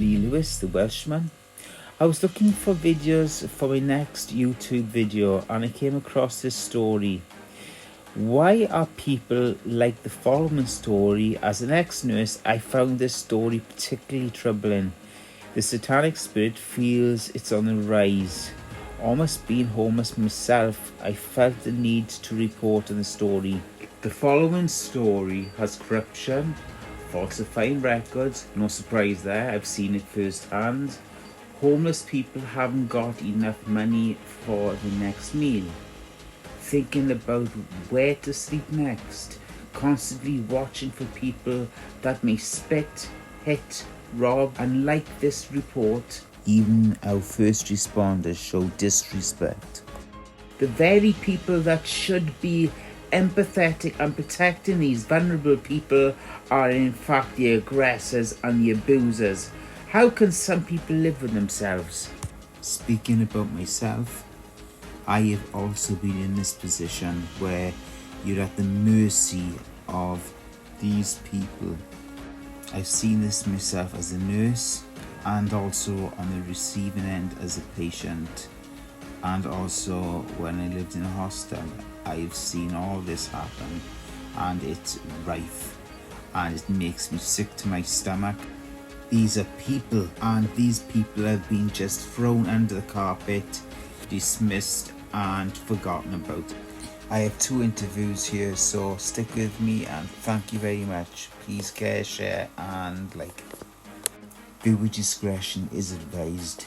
Lee Lewis, the Welshman. I was looking for videos for my next YouTube video and I came across this story. Why are people like the following story? As an ex-nurse, I found this story particularly troubling. The satanic spirit feels it's on the rise. Almost being homeless myself, I felt the need to report on the story. The following story has corruption, falsifying records, no surprise there, I've seen it firsthand. Homeless people haven't got enough money for the next meal. Thinking about where to sleep next. Constantly watching for people that may spit, hit, rob, and like this report, even our first responders show disrespect. The very people that should be empathetic and protecting these vulnerable people are in fact the aggressors and the abusers. How can some people live with themselves? Speaking about myself, I have also been in this position where you're at the mercy of these people. I've seen this myself as a nurse and also on the receiving end as a patient, and also when I lived in a hostel. I've seen all this happen and it's rife and it makes me sick to my stomach. These are people, and these people have been just thrown under the carpet, dismissed and forgotten about. I have 2 interviews here, so stick with me and thank you very much. Please care, share and like. Viewer discretion is advised.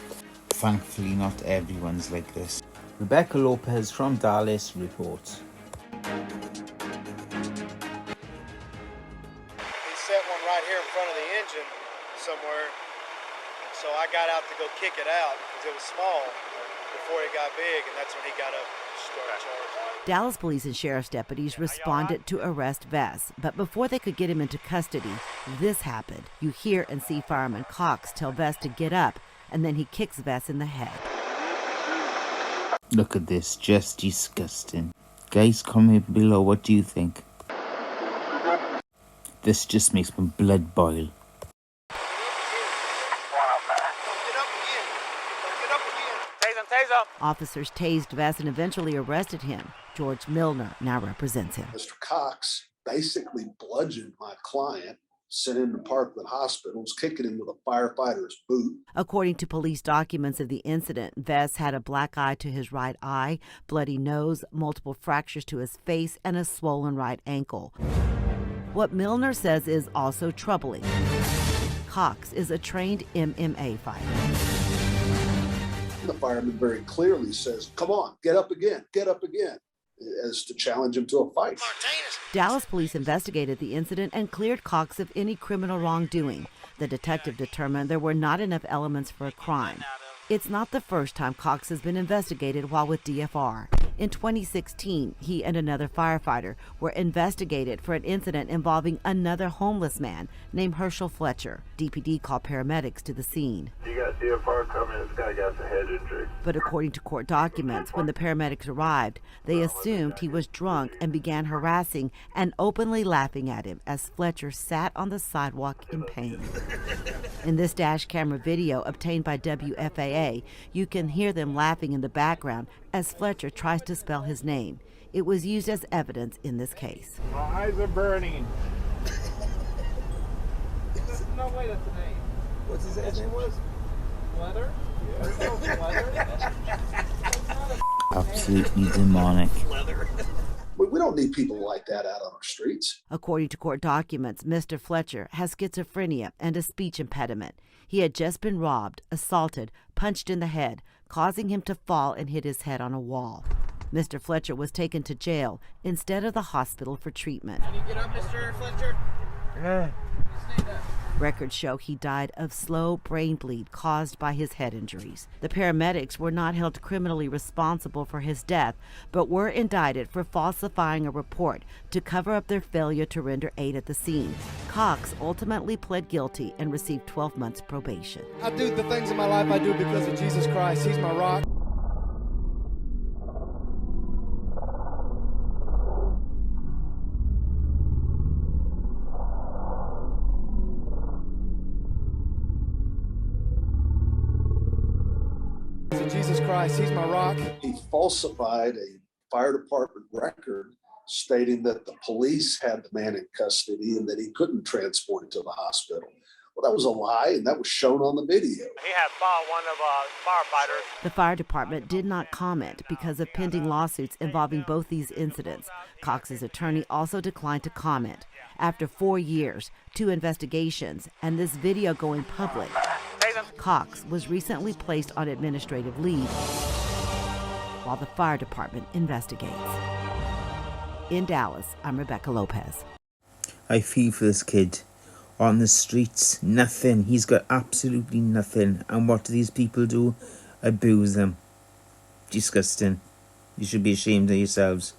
Thankfully not everyone's like this. Rebecca Lopez from Dallas reports. He set one right here in front of the engine somewhere, so I got out to go kick it out because it was small before it got big, and that's when he got up and started charging. Dallas police and sheriff's deputies responded to arrest Vess, but before they could get him into custody, this happened. You hear and see fireman Cox tell Vess to get up, and then he kicks Vess in the head. Look at this, just disgusting. Guys, comment below, what do you think? This just makes my blood boil. Officers tased Vess and eventually arrested him. George Milner now represents him. Mr. Cox basically bludgeoned my client, sent him to Parkland Hospital, was kicking him with a firefighter's boot. According to police documents of the incident, Vess had a black eye to his right eye, bloody nose, multiple fractures to his face, and a swollen right ankle. What Milner says is also troubling. Cox is a trained MMA fighter. The fireman very clearly says, "Come on, get up again, as to challenge him to a fight. Dallas police investigated the incident and cleared Cox of any criminal wrongdoing. The detective determined there were not enough elements for a crime. It's not the first time Cox has been investigated while with DFR. In 2016, he and another firefighter were investigated for an incident involving another homeless man named Herschel Fletcher. DPD called paramedics to the scene. You got DFR coming, this guy got a head injury. But according to court documents, when the paramedics arrived, they assumed he was drunk and began harassing and openly laughing at him as Fletcher sat on the sidewalk in pain. In this dash camera video obtained by WFAA, you can hear them laughing in the background as Fletcher tries to spell his name. It was used as evidence in this case. My eyes are burning. No way that's a name. What's his name was? Leather? Absolutely demonic. We don't need people like that out on our streets. According to court documents, Mr. Fletcher has schizophrenia and a speech impediment. He had just been robbed, assaulted, punched in the head, causing him to fall and hit his head on a wall. Mr. Fletcher was taken to jail instead of the hospital for treatment. Can you get up, Mr. Fletcher? Yeah. Stand up. Records show he died of slow brain bleed caused by his head injuries. The paramedics were not held criminally responsible for his death, but were indicted for falsifying a report to cover up their failure to render aid at the scene. Cox ultimately pled guilty and received 12 months probation. I do the things in my life I do because of Jesus Christ. He's my rock. said, Jesus Christ, he's my rock. He falsified a fire department record stating that the police had the man in custody and that he couldn't transport him to the hospital. Well, that was a lie, and that was shown on the video. He had fought one of firefighters. The fire department did not comment because of pending lawsuits involving both these incidents. Cox's attorney also declined to comment. After 4 years, 2 investigations, and this video going public, Cox was recently placed on administrative leave while the fire department investigates. In Dallas, I'm Rebecca Lopez. I feel for this kid. On the streets, nothing. He's got absolutely nothing. And what do these people do? Abuse them. Disgusting. You should be ashamed of yourselves.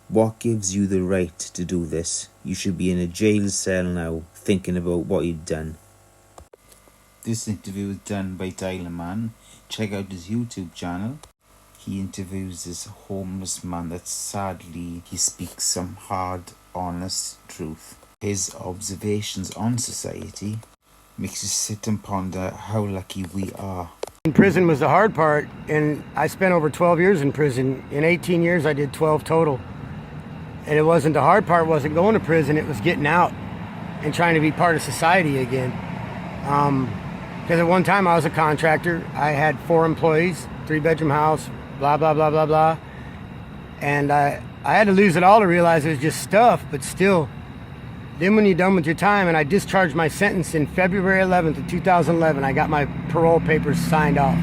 What gives you the right to do this? You should be in a jail cell now, thinking about what you've done. This interview was done by Tyler Mann. Check out his YouTube channel. He interviews this homeless man that sadly he speaks some hard, honest truth. His observations on society makes you sit and ponder how lucky we are. In prison was the hard part, and I spent over 12 years in prison. In 18 years I did 12 total. And it wasn't the hard part, wasn't going to prison, it was getting out and trying to be part of society again. Because at one time I was a contractor. I had 4 employees, 3-bedroom house, blah, blah, blah, blah, blah. And I had to lose it all to realize it was just stuff, but still. Then when you're done with your time, and I discharged my sentence in February 11th of 2011, I got my parole papers signed off.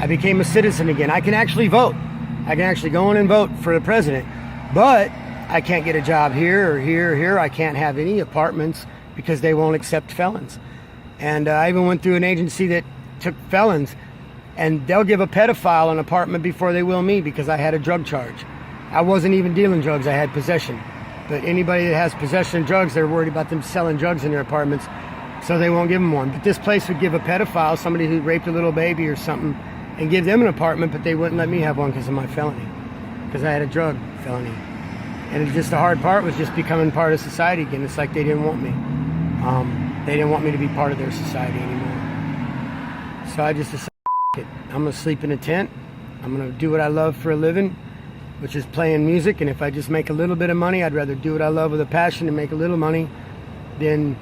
I became a citizen again. I can actually vote. I can actually go in and vote for the president. But I can't get a job here or here or here. I can't have any apartments because they won't accept felons. And I even went through an agency that took felons, and they'll give a pedophile an apartment before they will me because I had a drug charge. I wasn't even dealing drugs, I had possession. But anybody that has possession of drugs, they're worried about them selling drugs in their apartments, so they won't give them one. But this place would give a pedophile, somebody who raped a little baby or something, and give them an apartment, but they wouldn't let me have one because of my felony, because I had a drug felony. And it's just the hard part was just becoming part of society again. It's like they didn't want me. They didn't want me to be part of their society anymore. So I just decided, I'm going to sleep in a tent. I'm going to do what I love for a living, which is playing music. And if I just make a little bit of money, I'd rather do what I love with a passion and make a little money than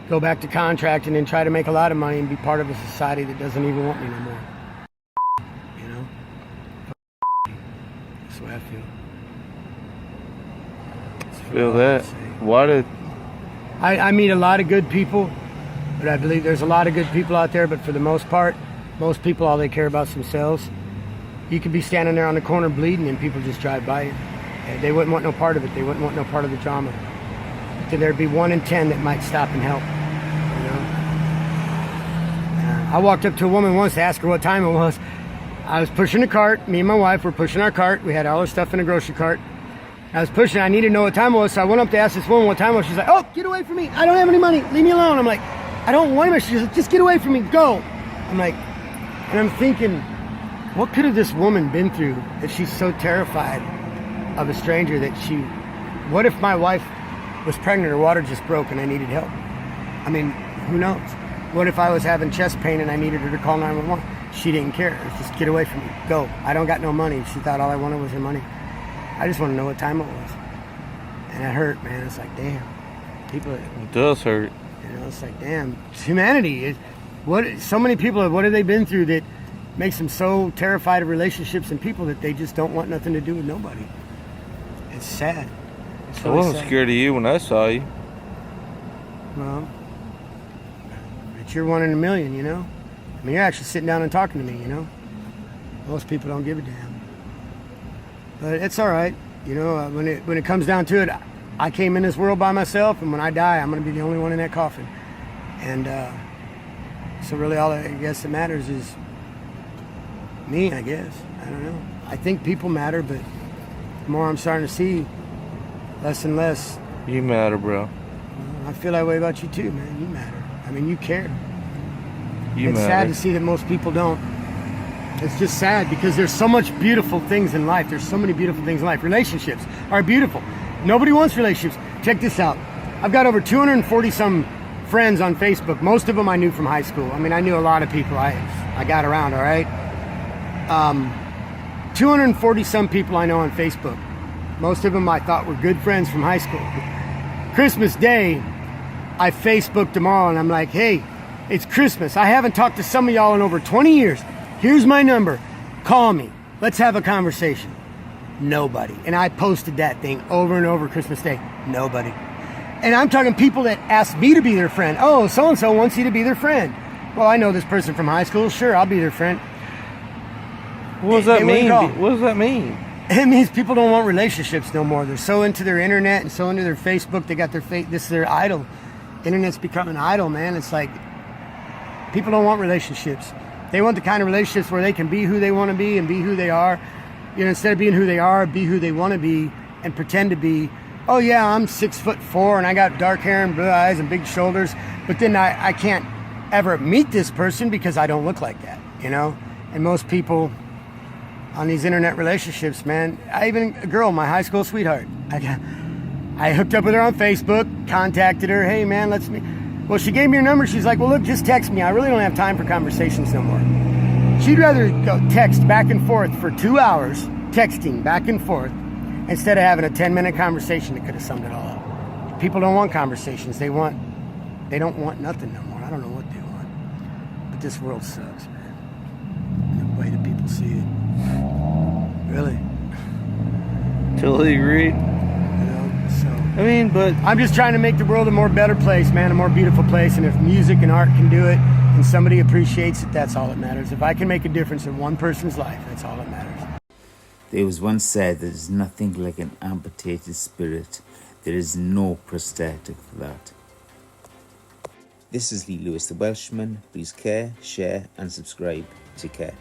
go back to contracting and try to make a lot of money and be part of a society that doesn't even want me no more. You know? That's the way I feel. Feel that? Why did... I meet a lot of good people, but I believe there's a lot of good people out there, but for the most part, most people, all they care about is themselves. You could be standing there on the corner bleeding and people just drive by you. And they wouldn't want no part of it. They wouldn't want no part of the drama. Then there'd be 1 in 10 that might stop and help. You know? I walked up to a woman once to ask her what time it was. I was pushing a cart. Me and my wife were pushing our cart. We had all our stuff in a grocery cart. I was pushing. I needed to know what time it was, so I went up to ask this woman what time it was. She's like, "Oh, get away from me. I don't have any money. Leave me alone." I'm like, "I don't want any money." She's like, "Just get away from me. Go." I'm like, and I'm thinking, what could have this woman been through that she's so terrified of a stranger that she... What if my wife was pregnant, her water just broke, and I needed help? I mean, who knows? What if I was having chest pain and I needed her to call 911? She didn't care. It was just, get away from me. Go. I don't got no money. She thought all I wanted was her money. I just want to know what time it was. And it hurt, man. It's like, damn. People... It does hurt. You know, it's like, damn. It's humanity. So many people, what have they been through that makes them so terrified of relationships and people that they just don't want nothing to do with nobody? It's sad. It's I really wasn't sad. scared of you when I saw you. Well, but you're 1 in a million, you know? I mean, you're actually sitting down and talking to me, you know? Most people don't give a damn. But it's all right. You know, when it comes down to it, I came in this world by myself, and when I die, I'm going to be the only one in that coffin. And so really all I guess that matters is me, I guess. I don't know. I think people matter, but the more I'm starting to see, less and less. You matter, bro. I feel that way about you too, man. You matter. I mean, you care. You It's matter. sad to see that most people don't. It's just sad because there's so much beautiful things in life. There's so many beautiful things in life. Relationships are beautiful. Nobody wants relationships. Check this out. I've got over 240 some friends on Facebook. Most of them I knew from high school. I mean, I knew a lot of people. I got around, all right? 240 some people I know on Facebook. Most of them I thought were good friends from high school. Christmas Day, I Facebooked them all and I'm like, hey, it's Christmas. I haven't talked to some of y'all in over 20 years. Here's my number. Call me. Let's have a conversation. Nobody. And I posted that thing over and over Christmas Day. Nobody. And I'm talking people that asked me to be their friend. Oh, so-and-so wants you to be their friend. Well, I know this person from high school. Sure, I'll be their friend. What does that mean? What does that mean? It means people don't want relationships no more. They're so into their internet and so into their Facebook. They got their this is their idol. Internet's becoming an idol, man. It's like people don't want relationships. They want the kind of relationships where they can be who they want to be and be who they are. You know, instead of being who they are, be who they want to be and pretend to be. Oh yeah, I'm 6'4" and I got dark hair and blue eyes and big shoulders, but then I can't ever meet this person because I don't look like that, you know? And most people on these internet relationships, man, a girl, my high school sweetheart, I hooked up with her on Facebook, contacted her, hey man, let's meet. Well, she gave me her number. She's like, well, look, just text me. I really don't have time for conversations no more. She'd rather go text back and forth for 2 hours, texting back and forth, instead of having a 10-minute conversation that could have summed it all up. People don't want conversations. They don't want nothing no more. I don't know what they want. But this world sucks, man. The way that people see it. Really. Totally agreed. You know, so. I mean, but I'm just trying to make the world a more better place, man, a more beautiful place. And if music and art can do it and somebody appreciates it, that's all that matters. If I can make a difference in one person's life, that's all that matters. There was once said there is nothing like an amputated spirit. There is no prosthetic for that. This is Lee Lewis the Welshman. Please care, share and subscribe. Take care.